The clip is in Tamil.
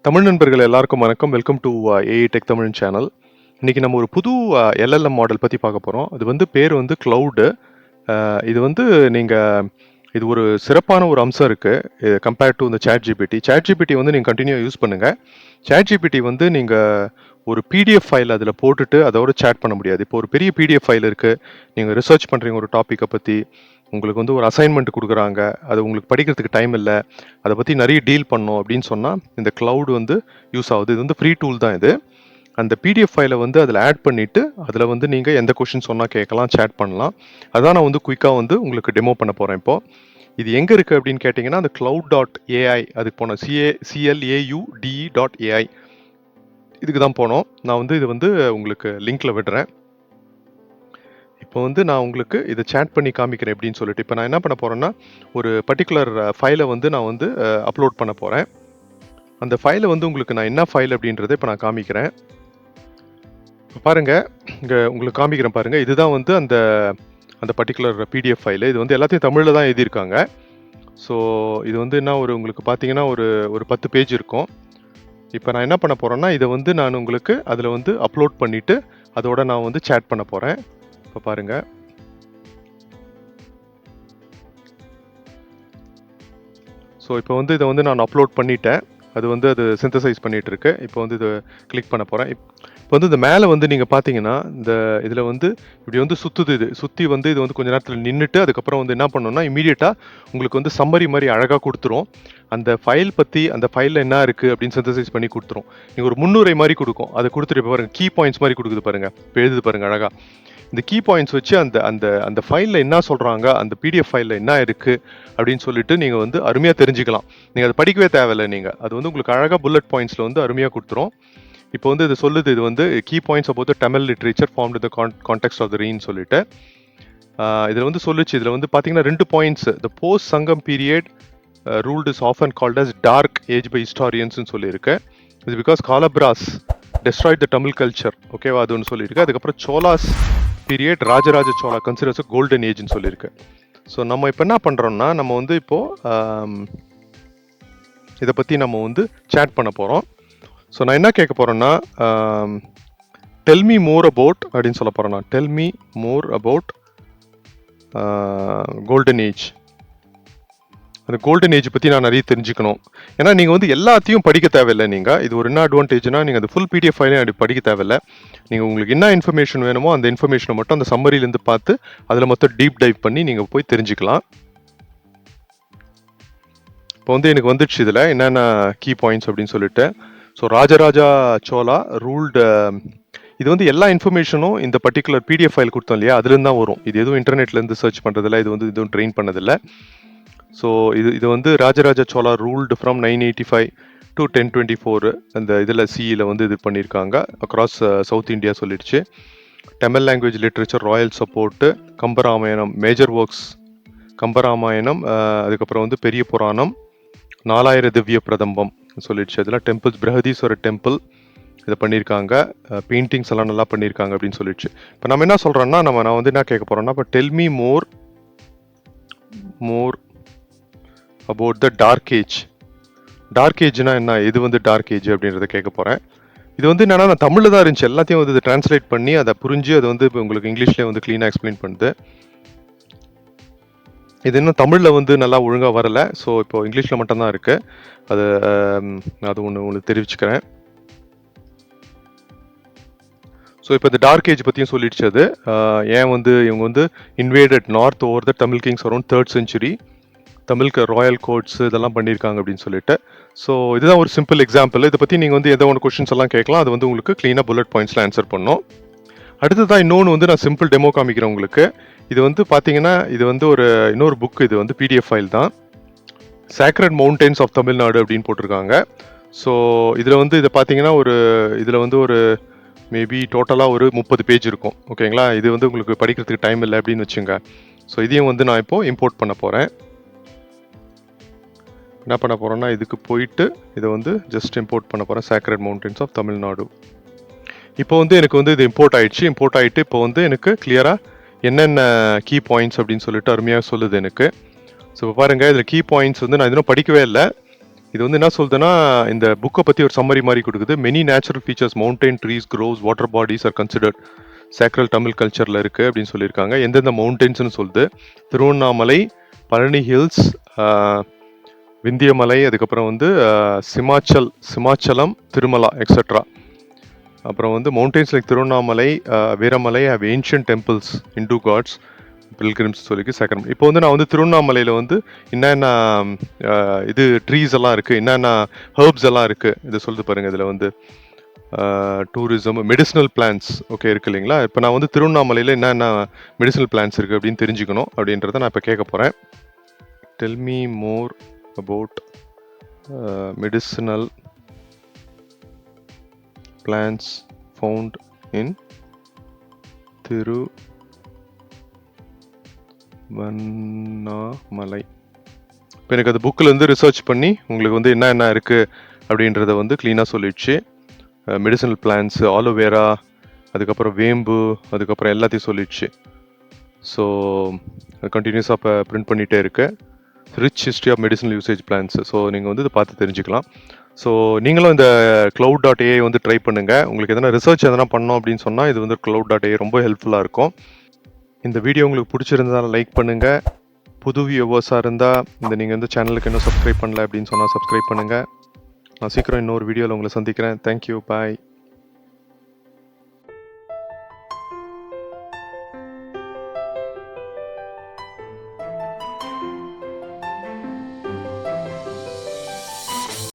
தமிழ் நண்பர்கள் எல்லாருக்கும் வணக்கம். Welcome to AI tech Tamil channel. இன்னைக்கு நம்ம ஒரு புது எல்எல்எம் மாடல் பற்றி பார்க்க போகிறோம். அது வந்து பேர் வந்து க்ளவுடு. இது வந்து நீங்கள் இது ஒரு சிறப்பான ஒரு அம்சம் இருக்குது கம்பேர்ட் டு இந்த சேட் ஜிபிடி வந்து நீங்கள் கண்டினியூ யூஸ் பண்ணுங்கள். சேட் ஜிபிடி வந்து நீங்கள் ஒரு பிடிஎஃப் ஃபைல் அதில் போட்டுட்டு அதோட சேட் பண்ண முடியாது. இப்போ ஒரு பெரிய பிடிஎஃப் ஃபைல் இருக்குது, நீங்கள் ரிசர்ச் பண்ணுறீங்க ஒரு டாப்பிக்கை பற்றி, உங்களுக்கு வந்து ஒரு அசைன்மெண்ட் கொடுக்குறாங்க, அது உங்களுக்கு படிக்கிறதுக்கு டைம் இல்லை, அதை பற்றி நிறைய டீல் பண்ணோம் அப்படின்னு சொன்னால் இந்த க்ளவுட் வந்து யூஸ் ஆகுது. இது வந்து ஃப்ரீ டூல் தான் இது. அந்த பிடிஎஃப் ஃபைலை வந்து அதில் ஆட் பண்ணிவிட்டு அதில் வந்து நீங்கள் எந்த கொஷின் சொன்னால் கேட்கலாம், சேட் பண்ணலாம். அதான் நான் வந்து குயிக்காக வந்து உங்களுக்கு டெமோ பண்ண போகிறேன். இப்போது இது எங்கே இருக்குது அப்படின்னு கேட்டிங்கன்னா, அந்த cloud.ai அதுக்கு போனோம். CLAUDE.ai இதுக்கு தான் போனோம். நான் வந்து இது வந்து உங்களுக்கு லிங்க்கில் விடுறேன். இப்போ வந்து நான் உங்களுக்கு இதை சேட் பண்ணி காமிக்கிறேன் எப்படின்னு சொல்லிட்டு. இப்போ நான் என்ன பண்ண போகிறேன்னா, ஒரு பர்டிகுலர் ஃபைலை வந்து நான் வந்து அப்லோட் பண்ண போகிறேன். அந்த ஃபைலை வந்து உங்களுக்கு நான் என்ன ஃபைல் அப்படின்றத இப்போ நான் காமிக்கிறேன். இப்போ பாருங்கள், இங்கே உங்களுக்கு காமிக்கிறேன் பாருங்கள். இதுதான் வந்து அந்த அந்த பர்டிகுலர் பிடிஎஃப் ஃபைலு. இது வந்து எல்லாத்தையும் தமிழில் தான் எழுதியிருக்காங்க. ஸோ இது வந்து என்ன உங்களுக்கு பார்த்தீங்கன்னா ஒரு 10 பேஜ் இருக்கும். இப்போ நான் என்ன பண்ண போகிறேன்னா, இதை வந்து நான் உங்களுக்கு அதில் வந்து அப்லோட் பண்ணிவிட்டு அதோட நான் வந்து சேட் பண்ண போகிறேன். இப்போ பாருங்கள், ஸோ இப்போ வந்து இதை வந்து நான் அப்லோட் பண்ணிட்டேன். அது சிந்தசைஸ் பண்ணிகிட்டு இருக்கு. இப்போ வந்து இதை கிளிக் பண்ண போகிறேன். இப்போ வந்து இந்த மேலே வந்து நீங்கள் பார்த்தீங்கன்னா, இந்த இதில் வந்து இப்படி வந்து சுற்றுது. இது சுற்றி வந்து இது வந்து கொஞ்ச நேரத்தில் நின்றுட்டு அதுக்கப்புறம் வந்து என்ன பண்ணணும்னா, இமீடியட்டாக உங்களுக்கு வந்து சம்மரி மாதிரி அழகாக கொடுத்துரும். அந்த ஃபைல் பற்றி, அந்த ஃபைலில் என்ன இருக்குது அப்படின்னு சிந்தசைஸ் பண்ணி கொடுத்துரும். நீங்கள் ஒரு முன்னுரை மாதிரி கொடுக்கும். அதை கொடுத்துட்டு இப்போ பாருங்கள், கீ பாயிண்ட்ஸ் மாதிரி கொடுக்குது பாருங்கள். இப்போ எழுதுது பாருங்கள் அழகாக. இந்த கீ பாயிண்ட்ஸ் வச்சு அந்த அந்த அந்த ஃபைலில் என்ன சொல்கிறாங்க, அந்த பிடிஎஃப் ஃபைலில் என்ன இருக்குது அப்படின்னு சொல்லிட்டு நீங்கள் வந்து அருமையாக தெரிஞ்சுக்கலாம். நீங்கள் அதை படிக்கவே தேவையில்லை. நீங்கள் அது வந்து உங்களுக்கு அழகாக புல்லட் பாயிண்ட்ஸில் வந்து அருமையாக கொடுத்துரும். இப்போ வந்து இது சொல்லுது, இது வந்து key points about the Tamil literature formed the context of the ரீன்னு சொல்லிட்டு இதில் வந்து சொல்லிச்சு. இதில் வந்து பார்த்தீங்கன்னா 2 points. The post Sangam period ruled is often called as dark age by ஹிஸ்டாரியன்ஸ்னு சொல்லியிருக்கு. இது because Kalabhras destroyed the Tamil culture, ஓகேவா, அது ஒன்று சொல்லியிருக்கு. அதுக்கப்புறம் Cholas period Rajaraja Chola considers golden ஏஜ்னு சொல்லியிருக்கு. ஸோ நம்ம இப்போ என்ன பண்ணுறோம்னா, நம்ம வந்து இப்போது இதை பற்றி நம்ம வந்து சேட் பண்ண போகிறோம். ஸோ நான் என்ன கேட்க போகிறேன்னா, டெல் மீ மோர் அபவுட் அப்படின்னு சொல்ல போகிறேன். நான் del me more about golden age. அந்த கோல்டன் ஏஜ் பற்றி நான் நிறைய தெரிஞ்சுக்கணும். ஏன்னா நீங்கள் வந்து எல்லாத்தையும் படிக்க தேவையில்லை. நீங்கள் இது ஒரு என்ன அட்வான்டேஜ்னா, நீங்கள் அந்த ஃபுல் பிடிஎஃப் ஃபைலையும் அப்படி படிக்க தேவையில்லை. நீங்கள் உங்களுக்கு என்ன இன்ஃபர்மேஷன் வேணுமோ அந்த இன்ஃபர்மேஷனை மட்டும் அந்த சம்மரிலேருந்து பார்த்து அதில் மொத்தம் டீப் டைவ் பண்ணி நீங்கள் போய் தெரிஞ்சுக்கலாம். இப்போ வந்து எனக்கு வந்துடுச்சு இதில் என்னென்ன கீ பாயிண்ட்ஸ் அப்படின்னு சொல்லிட்டு. ஸோ ராஜராஜா சோழா ரூல்டு, இது வந்து எல்லா இன்ஃபர்மேஷனும் இந்த பர்டிகுலர் பிடிஎஃப் ஃபைல் கொடுத்தோம் இல்லையா, அதுலேருந்து தான் வரும். இது எதுவும் இன்டர்நெட்லேருந்து சர்ச் பண்ணுறதில்ல, இது வந்து எதுவும் ட்ரெயின் பண்ணதில்லை. ஸோ இது வந்து Rajaraja Chola ruled from 985 to 1024 அந்த இதில் சிஇயில் வந்து இது பண்ணியிருக்காங்க. அக்ராஸ் சவுத் இந்தியா சொல்லிடுச்சு. Tamil language literature Royal support, Kambaramayanam major works, Kambaramayanam, அதுக்கப்புறம் வந்து பெரிய புராணம், 4000 திவ்ய பிரதம்பம் சொல்லிடுச்சு. அதெல்லாம் டெம்பிள்ஸ், பிரகதீஸ்வரர் டெம்பிள் இதை பண்ணியிருக்காங்க. பெயிண்டிங்ஸ் எல்லாம் நல்லா பண்ணியிருக்காங்க அப்படின்னு சொல்லிடுச்சு. இப்போ நம்ம என்ன சொல்கிறோன்னா, நான் வந்து என்ன கேட்க போகிறோன்னா, இப்போ tell me more about the dark age. Dark ஏஜ்னா என்ன, இது வந்து டார்க் ஏஜ் அப்படின்றத கேட்க போகிறேன். இது வந்து என்னன்னா, நான் தமிழில் தான் இருந்துச்சு, எல்லாத்தையும் வந்து டிரான்ஸ்லேட் பண்ணி அதை புரிஞ்சு அதை வந்து இப்போ உங்களுக்கு இங்கிலீஷ்லேயே வந்து க்ளீனாக எக்ஸ்பிளைன் பண்ணுது. இது இன்னும் தமிழில் வந்து நல்லா ஒழுங்காக வரலை. ஸோ இப்போ இங்கிலீஷில் மட்டும்தான் இருக்குது. அது ஒன்று தெரிவிச்சுக்கிறேன். ஸோ இப்போ இந்த டார்க் ஏஜ் பற்றியும் சொல்லிடுச்சு. அது ஏன் வந்து இவங்க வந்து invaded north over the Tamil Kings around 3rd century, தமிழுக்கு ராயல் கோட்ஸ் இதெல்லாம் பண்ணியிருக்காங்க அப்படின்னு சொல்லிட்டு. ஸோ இதுதான் ஒரு சிம்பிள் எக்ஸாம்பிள். இதை பற்றி நீங்கள் வந்து எதோ ஒன்று கொஷின்ஸ் எல்லாம் கேட்கலாம். அது வந்து உங்களுக்கு க்ளீனாக புல்லட் பாயிண்ட்ஸில் ஆன்சர் பண்ணணும். அடுத்ததான் இன்னொன்று வந்து நான் சிம்பிள் டெமோ காமிக்கிறேன் உங்களுக்கு. இது வந்து பார்த்தீங்கன்னா, இது வந்து இன்னொரு புக். இது வந்து பிடிஎஃப் ஃபைல் தான். சேக்ரட் மவுண்டன்ஸ் ஆஃப் தமிழ்நாடு அப்படின்னு போட்டிருக்காங்க. ஸோ இதில் வந்து இதை பார்த்தீங்கன்னா இதில் வந்து மேபி டோட்டலாக ஒரு 30 பேஜ் இருக்கும், ஓகேங்களா. இது வந்து உங்களுக்கு படிக்கிறதுக்கு டைம் இல்லை அப்படின்னு வச்சுங்க. ஸோ இதையும் வந்து நான் இப்போது இம்போர்ட் பண்ண போகிறேன். என்ன பண்ண போகிறேன்னா, இதுக்கு போயிட்டு இதை வந்து ஜஸ்ட் இம்போர்ட் பண்ண போகிறேன், சேக்ரட் மவுண்டன்ஸ் ஆஃப் தமிழ்நாடு. இப்போ வந்து எனக்கு வந்து இது இம்போர்ட் ஆகிட்டு இப்போ வந்து எனக்கு கிளியராக என்னென்ன கீ பாயிண்ட்ஸ் அப்படின்னு சொல்லிட்டு அருமையாக சொல்லுது எனக்கு. ஸோ இப்போ பாருங்கள், இதில் கீ பாயிண்ட்ஸ் வந்து நான் இன்னும் படிக்கவே இல்லை. இது வந்து என்ன சொல்லுதுன்னா, இந்த புக்கை பற்றி ஒரு சம்மரி மாதிரி கொடுக்குது. Many natural features mountain trees grows water bodies are considered sacred Tamil கல்ச்சரில் இருக்குது அப்படின்னு சொல்லியிருக்காங்க. எந்தெந்த மவுண்டெயின்ஸ்னு சொல்லுது. திருவண்ணாமலை, பழனி ஹில்ஸ், விந்தியமலை, அதுக்கப்புறம் வந்து சிமாச்சலம், திருமலா எக்ஸட்ரா. அப்புறம் வந்து mountains like Tiruvannamalai, Veeramalai have ancient temples Hindu gods pilgrims சொல்லி சேக்கரம். இப்போ வந்து நான் வந்து திருவண்ணாமலையில் வந்து என்னென்ன இது ட்ரீஸ் எல்லாம் இருக்குது, என்னென்ன ஹர்ப்ஸ் எல்லாம் இருக்குது இதை சொல்லுது பாருங்கள். இதில் வந்து டூரிசம், மெடிசினல் பிளான்ஸ் ஓகே இருக்குது இல்லைங்களா. இப்போ நான் வந்து திருவண்ணாமலையில் என்னென்ன மெடிசினல் பிளான்ஸ் இருக்குது அப்படின்னு தெரிஞ்சுக்கணும் அப்படின்றத நான் இப்போ கேட்க போகிறேன். Del me more about medicinal plants found in Tiruvannamalai. இப்போ எனக்கு அது புக்கில் வந்து ரிசர்ச் பண்ணி உங்களுக்கு வந்து என்ன இருக்குது அப்படின்றத வந்து க்ளீனாக சொல்லிடுச்சு. மெடிசனல் பிளான்ஸ், ஆலோவேரா, அதுக்கப்புறம் வேம்பு, அதுக்கப்புறம் எல்லாத்தையும் சொல்லிடுச்சு. ஸோ கண்டினியூஸாக இப்போ பிரிண்ட் பண்ணிகிட்டே இருக்கு. Rich history of medicinal usage plants. So நீங்கள் வந்து இதை பார்த்து தெரிஞ்சுக்கலாம். ஸோ நீங்களும் இந்த Claude.ai வந்து ட்ரை பண்ணுங்கள். உங்களுக்கு எதனா ரிசர்ச் எதனா பண்ணோம் அப்படின்னு சொன்னால் இது வந்து Claude.ai ரொம்ப ஹெல்ப்ஃபுல்லாக இருக்கும். இந்த வீடியோ உங்களுக்கு பிடிச்சிருந்தாலும் லைக் பண்ணுங்கள். புது வியூவர்ஸாக இருந்தால் நீங்கள் வந்து சேனலுக்கு இன்னும் சப்ஸ்கிரைப் பண்ணல அப்படின்னு சொன்னால் சப்ஸ்கிரைப் பண்ணுங்கள். நான் சீக்கிரம் இன்னொரு வீடியோவில் உங்களை சந்திக்கிறேன். தேங்க்யூ, பாய்.